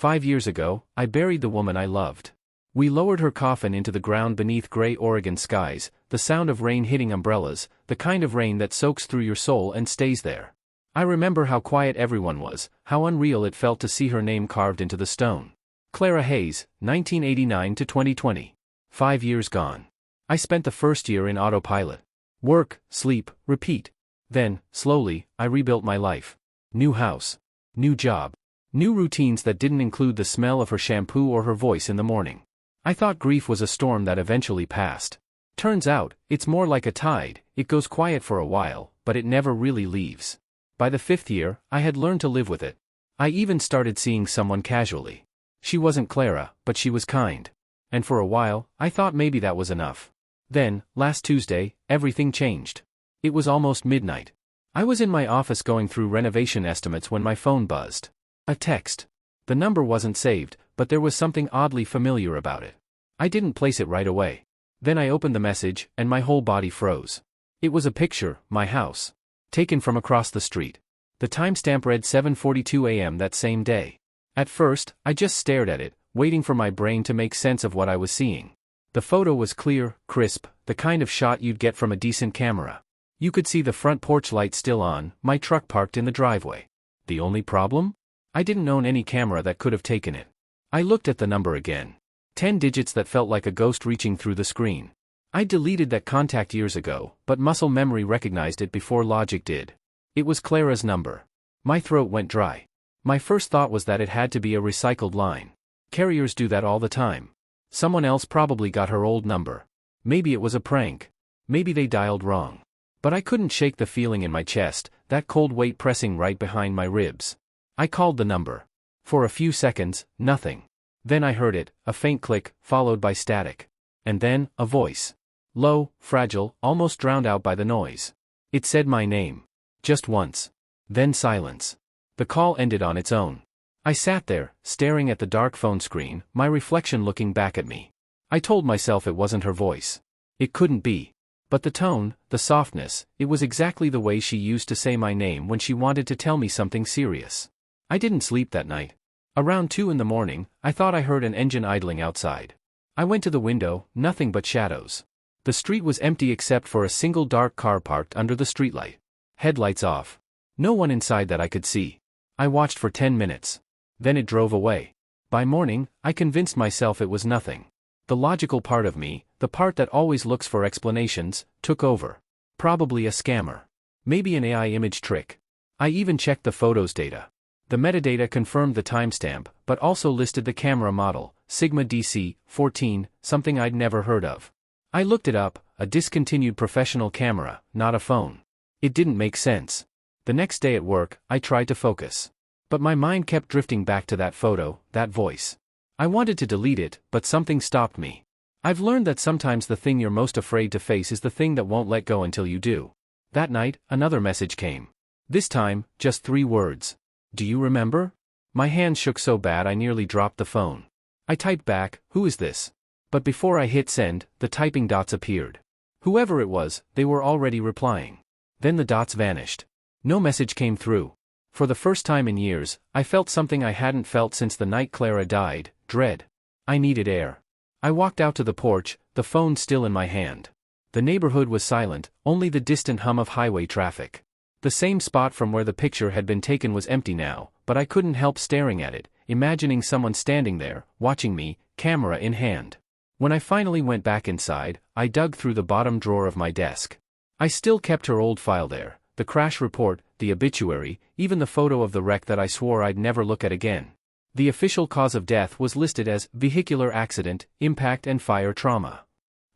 5 years ago, I buried the woman I loved. We lowered her coffin into the ground beneath gray Oregon skies, the sound of rain hitting umbrellas, the kind of rain that soaks through your soul and stays there. I remember how quiet everyone was, how unreal it felt to see her name carved into the stone. Clara Hayes, 1989 to 2020. 5 years gone. I spent the first year in autopilot. Work, sleep, repeat. Then, slowly, I rebuilt my life. New house. New job. New routines that didn't include the smell of her shampoo or her voice in the morning. I thought grief was a storm that eventually passed. Turns out, it's more like a tide, it goes quiet for a while, but it never really leaves. By the 5th year, I had learned to live with it. I even started seeing someone casually. She wasn't Clara, but she was kind. And for a while, I thought maybe that was enough. Then, last Tuesday, everything changed. It was almost midnight. I was in my office going through renovation estimates when my phone buzzed. A text. The number wasn't saved, but there was something oddly familiar about it. I didn't place it right away. Then I opened the message, and my whole body froze. It was a picture, my house. Taken from across the street. The timestamp read 7:42 a.m. that same day. At first, I just stared at it, waiting for my brain to make sense of what I was seeing. The photo was clear, crisp, the kind of shot you'd get from a decent camera. You could see the front porch light still on, my truck parked in the driveway. The only problem? I didn't own any camera that could have taken it. I looked at the number again. 10 digits that felt like a ghost reaching through the screen. I deleted that contact years ago, but muscle memory recognized it before logic did. It was Clara's number. My throat went dry. My first thought was that it had to be a recycled line. Carriers do that all the time. Someone else probably got her old number. Maybe it was a prank. Maybe they dialed wrong. But I couldn't shake the feeling in my chest, that cold weight pressing right behind my ribs. I called the number. For a few seconds, nothing. Then I heard it, a faint click, followed by static. And then, a voice. Low, fragile, almost drowned out by the noise. It said my name. Just once. Then silence. The call ended on its own. I sat there, staring at the dark phone screen, my reflection looking back at me. I told myself it wasn't her voice. It couldn't be. But the tone, the softness, it was exactly the way she used to say my name when she wanted to tell me something serious. I didn't sleep that night. Around 2 in the morning, I thought I heard an engine idling outside. I went to the window, nothing but shadows. The street was empty except for a single dark car parked under the streetlight. Headlights off. No one inside that I could see. I watched for 10 minutes. Then it drove away. By morning, I convinced myself it was nothing. The logical part of me, the part that always looks for explanations, took over. Probably a scammer. Maybe an AI image trick. I even checked the photos data. The metadata confirmed the timestamp, but also listed the camera model, Sigma DC-14, something I'd never heard of. I looked it up, a discontinued professional camera, not a phone. It didn't make sense. The next day at work, I tried to focus. But my mind kept drifting back to that photo, that voice. I wanted to delete it, but something stopped me. I've learned that sometimes the thing you're most afraid to face is the thing that won't let go until you do. That night, another message came. This time, just 3 words. Do you remember? My hands shook so bad I nearly dropped the phone. I typed back, who is this? But before I hit send, the typing dots appeared. Whoever it was, they were already replying. Then the dots vanished. No message came through. For the first time in years, I felt something I hadn't felt since the night Clara died, dread. I needed air. I walked out to the porch, the phone still in my hand. The neighborhood was silent, only the distant hum of highway traffic. The same spot from where the picture had been taken was empty now, but I couldn't help staring at it, imagining someone standing there, watching me, camera in hand. When I finally went back inside, I dug through the bottom drawer of my desk. I still kept her old file there, the crash report, the obituary, even the photo of the wreck that I swore I'd never look at again. The official cause of death was listed as vehicular accident, impact and fire trauma.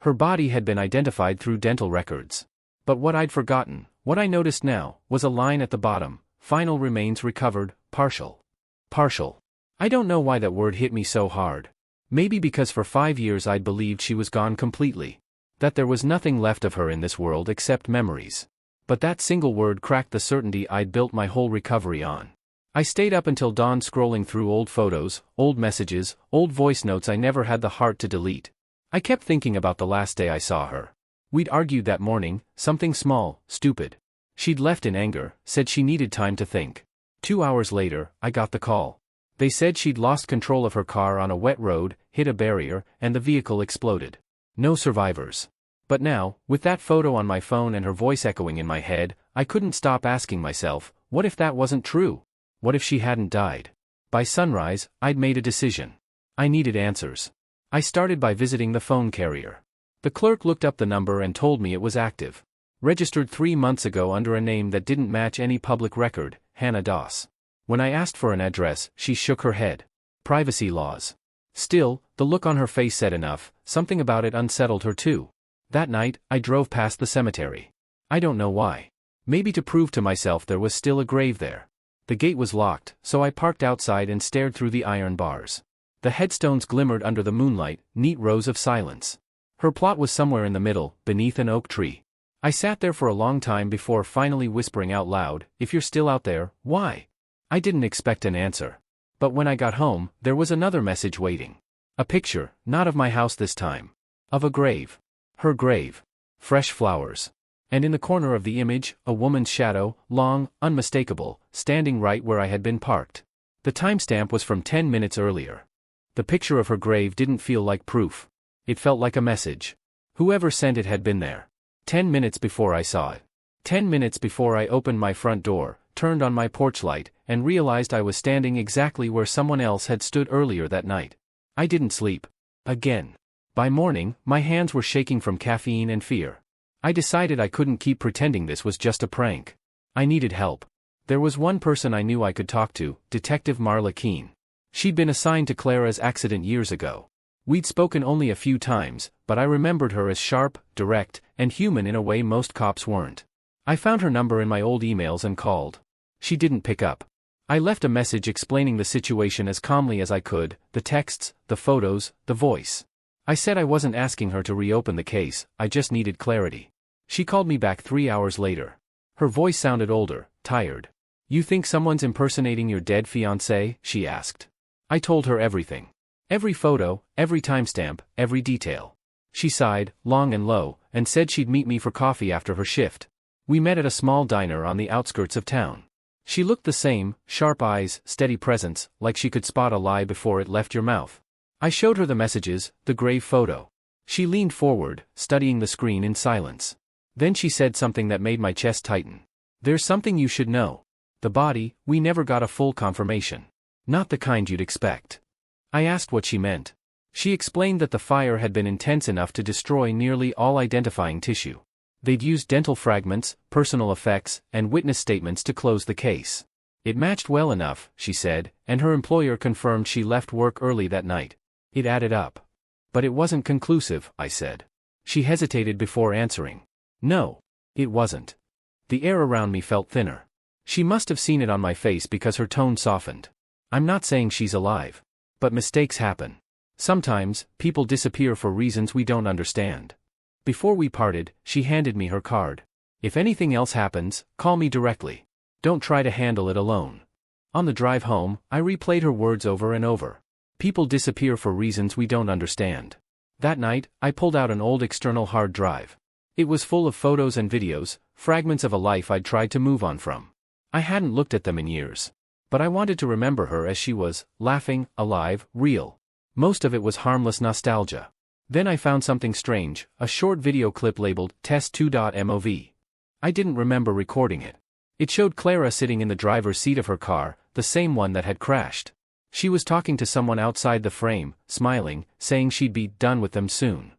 Her body had been identified through dental records. But what I'd forgotten, what I noticed now, was a line at the bottom, final remains recovered, partial. Partial. I don't know why that word hit me so hard. Maybe because for 5 years I'd believed she was gone completely. That there was nothing left of her in this world except memories. But that single word cracked the certainty I'd built my whole recovery on. I stayed up until dawn scrolling through old photos, old messages, old voice notes I never had the heart to delete. I kept thinking about the last day I saw her. We'd argued that morning, something small, stupid. She'd left in anger, said she needed time to think. 2 hours later, I got the call. They said she'd lost control of her car on a wet road, hit a barrier, and the vehicle exploded. No survivors. But now, with that photo on my phone and her voice echoing in my head, I couldn't stop asking myself, what if that wasn't true? What if she hadn't died? By sunrise, I'd made a decision. I needed answers. I started by visiting the phone carrier. The clerk looked up the number and told me it was active. Registered 3 months ago under a name that didn't match any public record, Hannah Doss. When I asked for an address, she shook her head. Privacy laws. Still, the look on her face said enough, something about it unsettled her too. That night, I drove past the cemetery. I don't know why. Maybe to prove to myself there was still a grave there. The gate was locked, so I parked outside and stared through the iron bars. The headstones glimmered under the moonlight, neat rows of silence. Her plot was somewhere in the middle, beneath an oak tree. I sat there for a long time before finally whispering out loud, "If you're still out there, why?" I didn't expect an answer. But when I got home, there was another message waiting. A picture, not of my house this time. Of a grave. Her grave. Fresh flowers. And in the corner of the image, a woman's shadow, long, unmistakable, standing right where I had been parked. The timestamp was from 10 minutes earlier. The picture of her grave didn't feel like proof. It felt like a message. Whoever sent it had been there. 10 minutes before I saw it. 10 minutes before I opened my front door, turned on my porch light, and realized I was standing exactly where someone else had stood earlier that night. I didn't sleep. Again. By morning, my hands were shaking from caffeine and fear. I decided I couldn't keep pretending this was just a prank. I needed help. There was one person I knew I could talk to, Detective Marla Keene. She'd been assigned to Clara's accident years ago. We'd spoken only a few times, but I remembered her as sharp, direct, and human in a way most cops weren't. I found her number in my old emails and called. She didn't pick up. I left a message explaining the situation as calmly as I could, the texts, the photos, the voice. I said I wasn't asking her to reopen the case, I just needed clarity. She called me back 3 hours later. Her voice sounded older, tired. "You think someone's impersonating your dead fiancé?" she asked. I told her everything. Every photo, every timestamp, every detail. She sighed, long and low, and said she'd meet me for coffee after her shift. We met at a small diner on the outskirts of town. She looked the same, sharp eyes, steady presence, like she could spot a lie before it left your mouth. I showed her the messages, the grave photo. She leaned forward, studying the screen in silence. Then she said something that made my chest tighten. "There's something you should know. The body, we never got a full confirmation. Not the kind you'd expect." I asked what she meant. She explained that the fire had been intense enough to destroy nearly all identifying tissue. They'd used dental fragments, personal effects, and witness statements to close the case. It matched well enough, she said, and her employer confirmed she left work early that night. It added up. But it wasn't conclusive, I said. She hesitated before answering. No, it wasn't. The air around me felt thinner. She must have seen it on my face because her tone softened. "I'm not saying she's alive. But mistakes happen. Sometimes, people disappear for reasons we don't understand." Before we parted, she handed me her card. "If anything else happens, call me directly. Don't try to handle it alone." On the drive home, I replayed her words over and over. People disappear for reasons we don't understand. That night, I pulled out an old external hard drive. It was full of photos and videos, fragments of a life I'd tried to move on from. I hadn't looked at them in years. But I wanted to remember her as she was, laughing, alive, real. Most of it was harmless nostalgia. Then I found something strange, a short video clip labeled Test2.mov. I didn't remember recording it. It showed Clara sitting in the driver's seat of her car, the same one that had crashed. She was talking to someone outside the frame, smiling, saying she'd be done with them soon.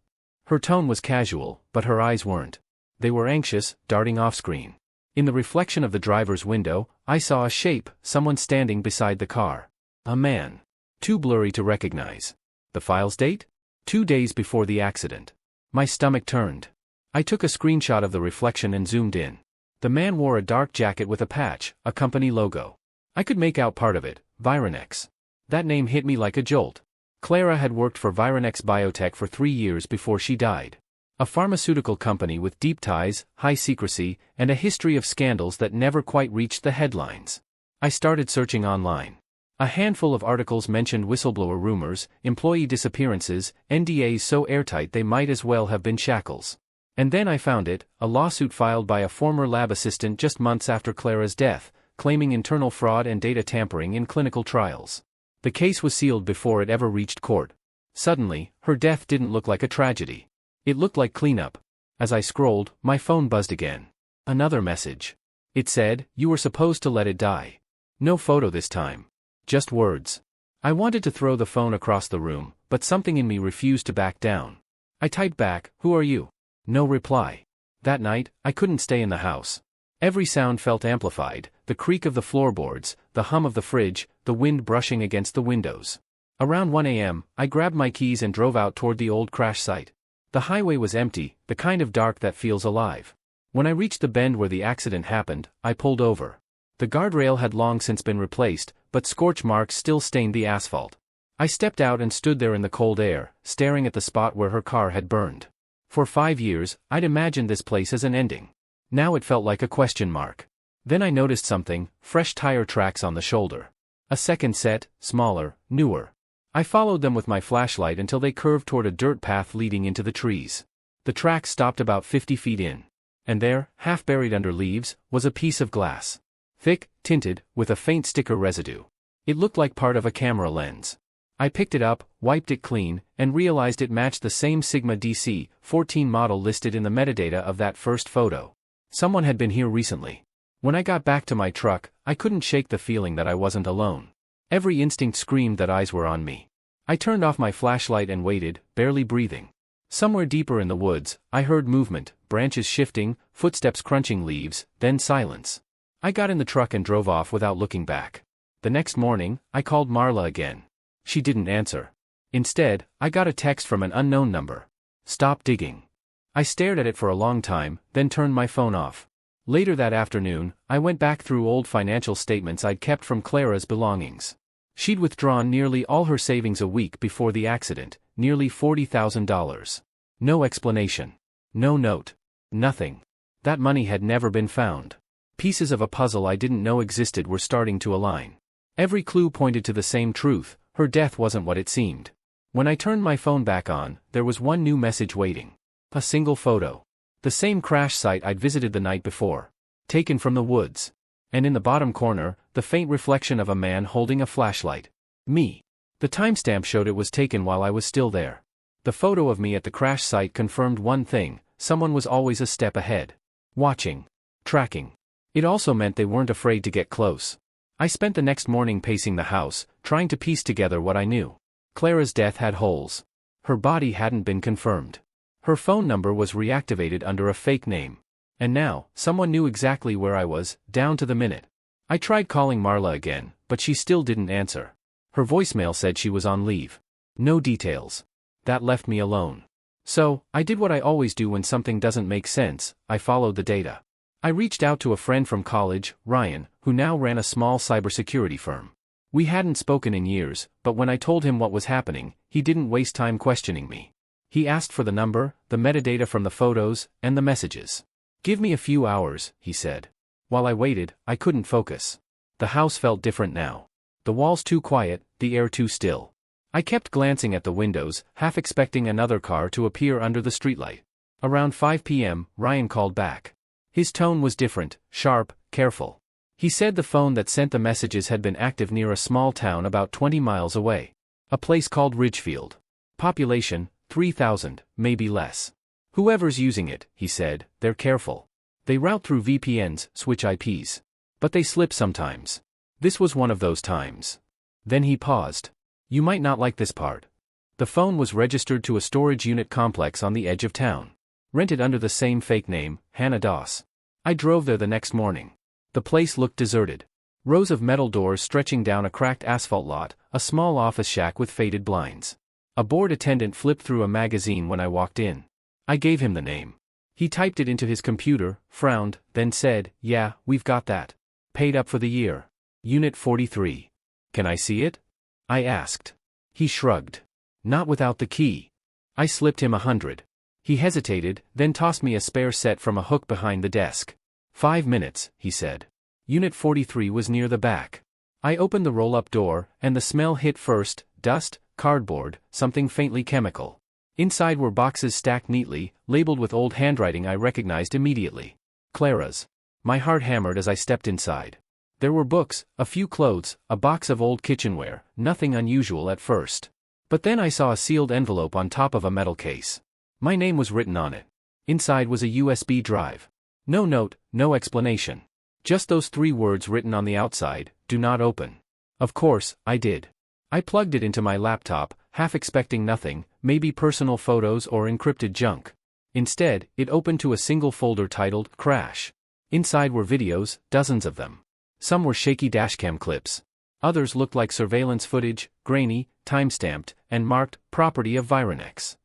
Her tone was casual, but her eyes weren't. They were anxious, darting off-screen. In the reflection of the driver's window, I saw a shape, someone standing beside the car. A man. Too blurry to recognize. The file's date? 2 days before the accident. My stomach turned. I took a screenshot of the reflection and zoomed in. The man wore a dark jacket with a patch, a company logo. I could make out part of it, Vironex. That name hit me like a jolt. Clara had worked for Vironex Biotech for 3 years before she died. A pharmaceutical company with deep ties, high secrecy, and a history of scandals that never quite reached the headlines. I started searching online. A handful of articles mentioned whistleblower rumors, employee disappearances, NDAs so airtight they might as well have been shackles. And then I found it, a lawsuit filed by a former lab assistant just months after Clara's death, claiming internal fraud and data tampering in clinical trials. The case was sealed before it ever reached court. Suddenly, her death didn't look like a tragedy. It looked like cleanup. As I scrolled, my phone buzzed again. Another message. It said, "You were supposed to let it die." No photo this time. Just words. I wanted to throw the phone across the room, but something in me refused to back down. I typed back, "Who are you?" No reply. That night, I couldn't stay in the house. Every sound felt amplified, the creak of the floorboards, the hum of the fridge, the wind brushing against the windows. Around 1 a.m., I grabbed my keys and drove out toward the old crash site. The highway was empty, the kind of dark that feels alive. When I reached the bend where the accident happened, I pulled over. The guardrail had long since been replaced, but scorch marks still stained the asphalt. I stepped out and stood there in the cold air, staring at the spot where her car had burned. For 5 years, I'd imagined this place as an ending. Now it felt like a question mark. Then I noticed something, fresh tire tracks on the shoulder. A second set, smaller, newer. I followed them with my flashlight until they curved toward a dirt path leading into the trees. The tracks stopped about 50 feet in. And there, half buried under leaves, was a piece of glass. Thick, tinted, with a faint sticker residue. It looked like part of a camera lens. I picked it up, wiped it clean, and realized it matched the same Sigma DC-14 model listed in the metadata of that first photo. Someone had been here recently. When I got back to my truck, I couldn't shake the feeling that I wasn't alone. Every instinct screamed that eyes were on me. I turned off my flashlight and waited, barely breathing. Somewhere deeper in the woods, I heard movement, branches shifting, footsteps crunching leaves, then silence. I got in the truck and drove off without looking back. The next morning, I called Marla again. She didn't answer. Instead, I got a text from an unknown number. "Stop digging." I stared at it for a long time, then turned my phone off. Later that afternoon, I went back through old financial statements I'd kept from Clara's belongings. She'd withdrawn nearly all her savings a week before the accident, nearly $40,000. No explanation. No note. Nothing. That money had never been found. Pieces of a puzzle I didn't know existed were starting to align. Every clue pointed to the same truth: her death wasn't what it seemed. When I turned my phone back on, there was one new message waiting. A single photo. The same crash site I'd visited the night before. Taken from the woods. And in the bottom corner, the faint reflection of a man holding a flashlight. Me. The timestamp showed it was taken while I was still there. The photo of me at the crash site confirmed one thing: someone was always a step ahead. Watching. Tracking. It also meant they weren't afraid to get close. I spent the next morning pacing the house, trying to piece together what I knew. Clara's death had holes. Her body hadn't been confirmed. Her phone number was reactivated under a fake name. And now, someone knew exactly where I was, down to the minute. I tried calling Marla again, but she still didn't answer. Her voicemail said she was on leave. No details. That left me alone. So, I did what I always do when something doesn't make sense: I followed the data. I reached out to a friend from college, Ryan, who now ran a small cybersecurity firm. We hadn't spoken in years, but when I told him what was happening, he didn't waste time questioning me. He asked for the number, the metadata from the photos, and the messages. "Give me a few hours," he said. While I waited, I couldn't focus. The house felt different now. The walls too quiet, the air too still. I kept glancing at the windows, half expecting another car to appear under the streetlight. Around 5 p.m., Ryan called back. His tone was different, sharp, careful. He said the phone that sent the messages had been active near a small town about 20 miles away. A place called Ridgefield. Population, 3,000, maybe less. "Whoever's using it," he said, "they're careful. They route through VPNs, switch IPs. But they slip sometimes. This was one of those times." Then he paused. "You might not like this part. The phone was registered to a storage unit complex on the edge of town. Rented under the same fake name, Hannah Doss. I drove there the next morning. The place looked deserted. Rows of metal doors stretching down a cracked asphalt lot, a small office shack with faded blinds. A bored attendant flipped through a magazine when I walked in. I gave him the name. He typed it into his computer, frowned, then said, "Yeah, we've got that. Paid up for the year. Unit 43. Can I see it?" I asked. He shrugged. "Not without the key." I slipped him 100. He hesitated, then tossed me a spare set from a hook behind the desk. 5 minutes, he said. Unit 43 was near the back. I opened the roll-up door, and the smell hit first: dust, cardboard, something faintly chemical. Inside were boxes stacked neatly, labeled with old handwriting I recognized immediately. Clara's. My heart hammered as I stepped inside. There were books, a few clothes, a box of old kitchenware, nothing unusual at first. But then I saw a sealed envelope on top of a metal case. My name was written on it. Inside was a USB drive. No note, no explanation. Just those 3 words written on the outside, "Do not open." Of course, I did. I plugged it into my laptop, half expecting nothing, maybe personal photos or encrypted junk. Instead, it opened to a single folder titled Crash. Inside were videos, dozens of them. Some were shaky dashcam clips. Others looked like surveillance footage, grainy, time-stamped, and marked "Property of Vironex."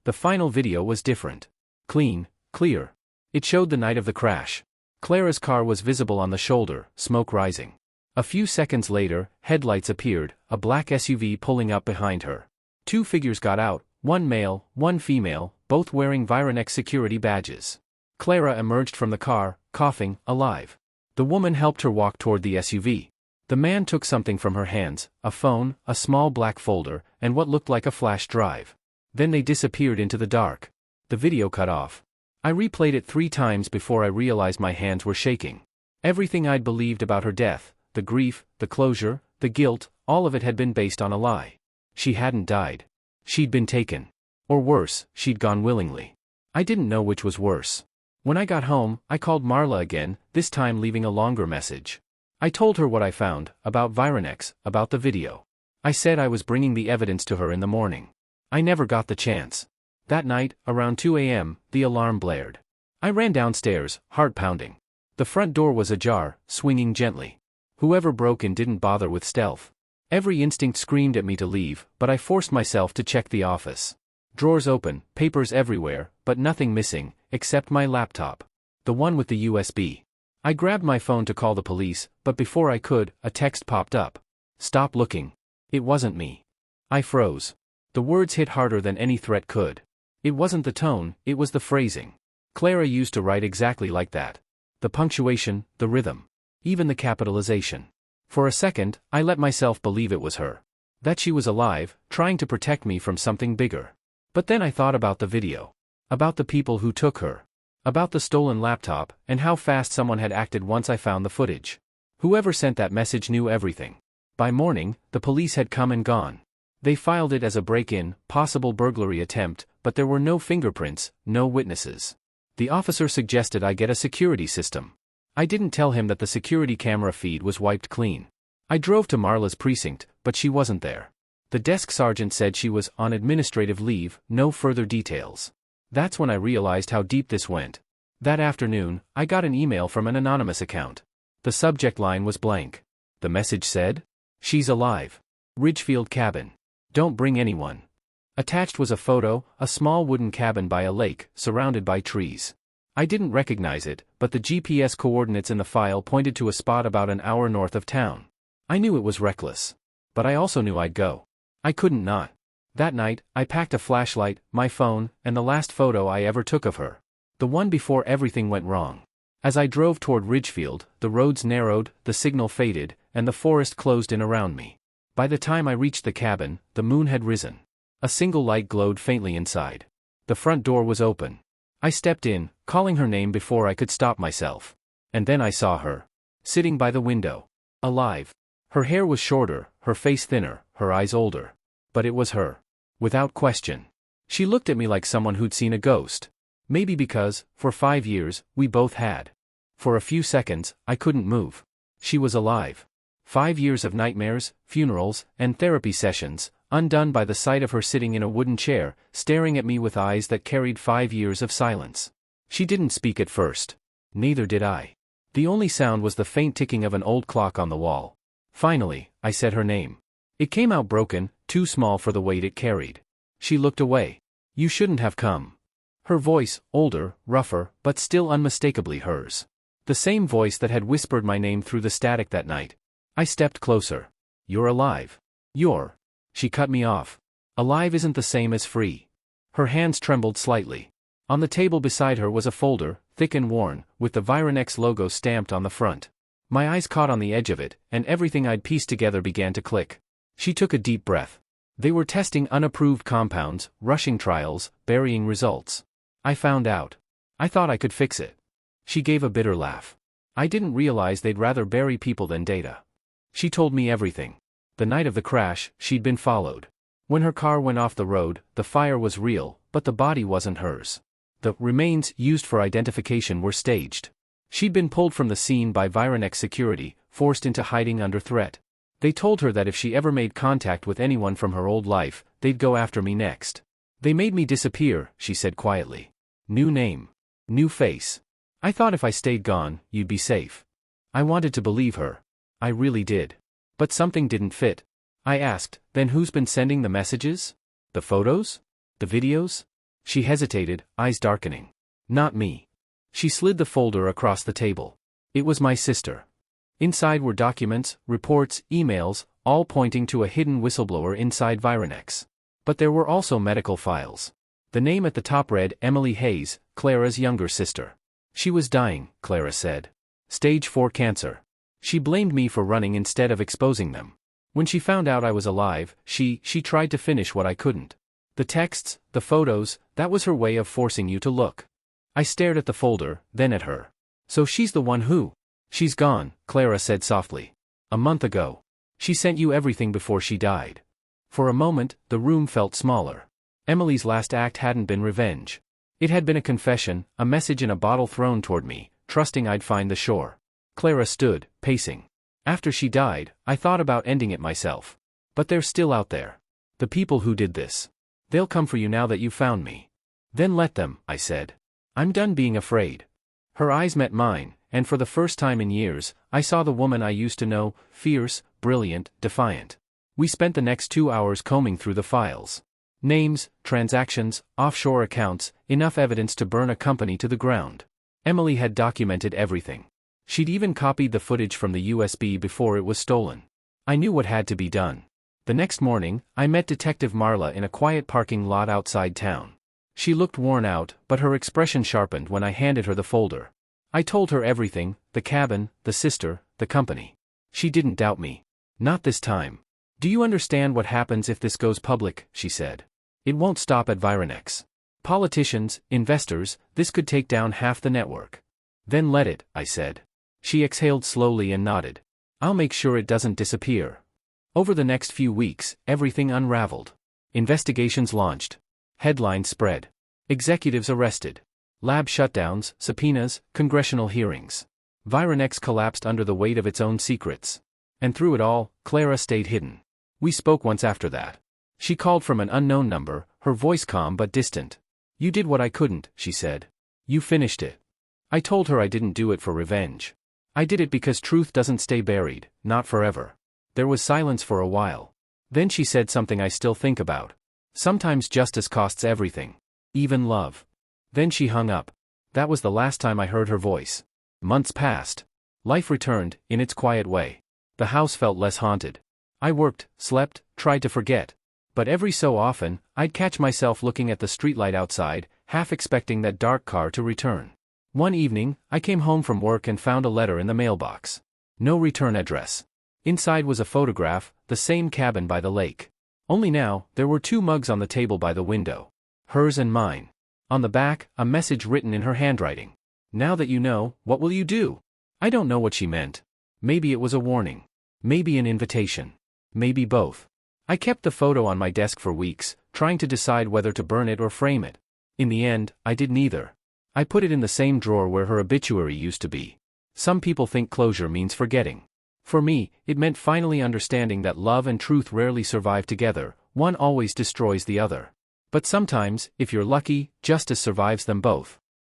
The final video was different. Clean, clear. It showed the night of the crash. Clara's car was visible on the shoulder, smoke rising. A few seconds later, headlights appeared, a black SUV pulling up behind her. 2 figures got out, one male, one female, both wearing Vironex security badges. Clara emerged from the car, coughing, alive. The woman helped her walk toward the SUV. The man took something from her hands, a phone, a small black folder, and what looked like a flash drive. Then they disappeared into the dark. The video cut off. I replayed it 3 times before I realized my hands were shaking. Everything I'd believed about her death, the grief, the closure, the guilt, all of it had been based on a lie. She hadn't died. She'd been taken. Or worse, she'd gone willingly. I didn't know which was worse. When I got home, I called Marla again, this time leaving a longer message. I told her what I found, about Vironex, about the video. I said I was bringing the evidence to her in the morning. I never got the chance. That night, around 2 a.m., the alarm blared. I ran downstairs, heart pounding. The front door was ajar, swinging gently. Whoever broke in didn't bother with stealth. Every instinct screamed at me to leave, but I forced myself to check the office. Drawers open, papers everywhere, but nothing missing, except my laptop. The one with the USB. I grabbed my phone to call the police, but before I could, a text popped up. "Stop looking." It wasn't me. I froze. The words hit harder than any threat could. It wasn't the tone, it was the phrasing. Clara used to write exactly like that. The punctuation, the rhythm. Even the capitalization. For a second, I let myself believe it was her. That she was alive, trying to protect me from something bigger. But then I thought about the video. About the people who took her. About the stolen laptop, and how fast someone had acted once I found the footage. Whoever sent that message knew everything. By morning, the police had come and gone. They filed it as a break-in, possible burglary attempt, but there were no fingerprints, no witnesses. The officer suggested I get a security system. I didn't tell him that the security camera feed was wiped clean. I drove to Marla's precinct, but she wasn't there. The desk sergeant said she was on administrative leave, no further details. That's when I realized how deep this went. That afternoon, I got an email from an anonymous account. The subject line was blank. The message said, "She's alive. Ridgefield cabin. Don't bring anyone." Attached was a photo, a small wooden cabin by a lake, surrounded by trees. I didn't recognize it, but the GPS coordinates in the file pointed to a spot about an hour north of town. I knew it was reckless. But I also knew I'd go. I couldn't not. That night, I packed a flashlight, my phone, and the last photo I ever took of her. The one before everything went wrong. As I drove toward Ridgefield, the roads narrowed, the signal faded, and the forest closed in around me. By the time I reached the cabin, the moon had risen. A single light glowed faintly inside. The front door was open. I stepped in, calling her name before I could stop myself. And then I saw her. Sitting by the window. Alive. Her hair was shorter, her face thinner, her eyes older. But it was her. Without question. She looked at me like someone who'd seen a ghost. Maybe because, for 5 years, we both had. For a few seconds, I couldn't move. She was alive. 5 years of nightmares, funerals, and therapy sessions, undone by the sight of her sitting in a wooden chair, staring at me with eyes that carried 5 years of silence. She didn't speak at first. Neither did I. The only sound was the faint ticking of an old clock on the wall. Finally, I said her name. It came out broken, too small for the weight it carried. She looked away. "You shouldn't have come." Her voice, older, rougher, but still unmistakably hers. The same voice that had whispered my name through the static that night. I stepped closer. "You're alive. You're..." She cut me off. Alive isn't the same as free. Her hands trembled slightly. On the table beside her was a folder, thick and worn, with the Vironex logo stamped on the front. My eyes caught on the edge of it, and everything I'd pieced together began to click. She took a deep breath. They were testing unapproved compounds, rushing trials, burying results. I found out. I thought I could fix it. She gave a bitter laugh. I didn't realize they'd rather bury people than data. She told me everything. The night of the crash, she'd been followed. When her car went off the road, the fire was real, but the body wasn't hers. The remains used for identification were staged. She'd been pulled from the scene by Vironex security, forced into hiding under threat. They told her that if she ever made contact with anyone from her old life, they'd go after me next. They made me disappear, she said quietly. New name. New face. I thought if I stayed gone, you'd be safe. I wanted to believe her. I really did. But something didn't fit. I asked, then who's been sending the messages? The photos? The videos? She hesitated, eyes darkening. Not me. She slid the folder across the table. It was my sister. Inside were documents, reports, emails, all pointing to a hidden whistleblower inside Vironex. But there were also medical files. The name at the top read Emily Hayes, Clara's younger sister. She was dying, Clara said. Stage 4 cancer. She blamed me for running instead of exposing them. When she found out I was alive, she tried to finish what I couldn't. The texts, the photos, that was her way of forcing you to look. I stared at the folder, then at her. So she's the one who? She's gone, Clara said softly. A month ago. She sent you everything before she died. For a moment, the room felt smaller. Emily's last act hadn't been revenge. It had been a confession, a message in a bottle thrown toward me, trusting I'd find the shore. Clara stood, pacing. After she died, I thought about ending it myself. But they're still out there. The people who did this. They'll come for you now that you've found me. Then let them, I said. I'm done being afraid. Her eyes met mine, and for the first time in years, I saw the woman I used to know, fierce, brilliant, defiant. We spent the next 2 hours combing through the files. Names, transactions, offshore accounts, enough evidence to burn a company to the ground. Emily had documented everything. She'd even copied the footage from the USB before it was stolen. I knew what had to be done. The next morning, I met Detective Marla in a quiet parking lot outside town. She looked worn out, but her expression sharpened when I handed her the folder. I told her everything, the cabin, the sister, the company. She didn't doubt me. Not this time. Do you understand what happens if this goes public, she said. It won't stop at Vironex. Politicians, investors, this could take down half the network. Then let it, I said. She exhaled slowly and nodded. I'll make sure it doesn't disappear. Over the next few weeks, everything unraveled. Investigations launched. Headlines spread. Executives arrested. Lab shutdowns, subpoenas, congressional hearings. Vironex collapsed under the weight of its own secrets. And through it all, Clara stayed hidden. We spoke once after that. She called from an unknown number, her voice calm but distant. You did what I couldn't, she said. You finished it. I told her I didn't do it for revenge. I did it because truth doesn't stay buried, not forever. There was silence for a while. Then she said something I still think about. Sometimes justice costs everything. Even love. Then she hung up. That was the last time I heard her voice. Months passed. Life returned, in its quiet way. The house felt less haunted. I worked, slept, tried to forget. But every so often, I'd catch myself looking at the streetlight outside, half expecting that dark car to return. One evening, I came home from work and found a letter in the mailbox. No return address. Inside was a photograph, the same cabin by the lake. Only now, there were 2 mugs on the table by the window. Hers and mine. On the back, a message written in her handwriting. Now that you know, what will you do? I don't know what she meant. Maybe it was a warning. Maybe an invitation. Maybe both. I kept the photo on my desk for weeks, trying to decide whether to burn it or frame it. In the end, I did neither. I put it in the same drawer where her obituary used to be. Some people think closure means forgetting. For me, it meant finally understanding that love and truth rarely survive together, one always destroys the other. But sometimes, if you're lucky, justice survives them both.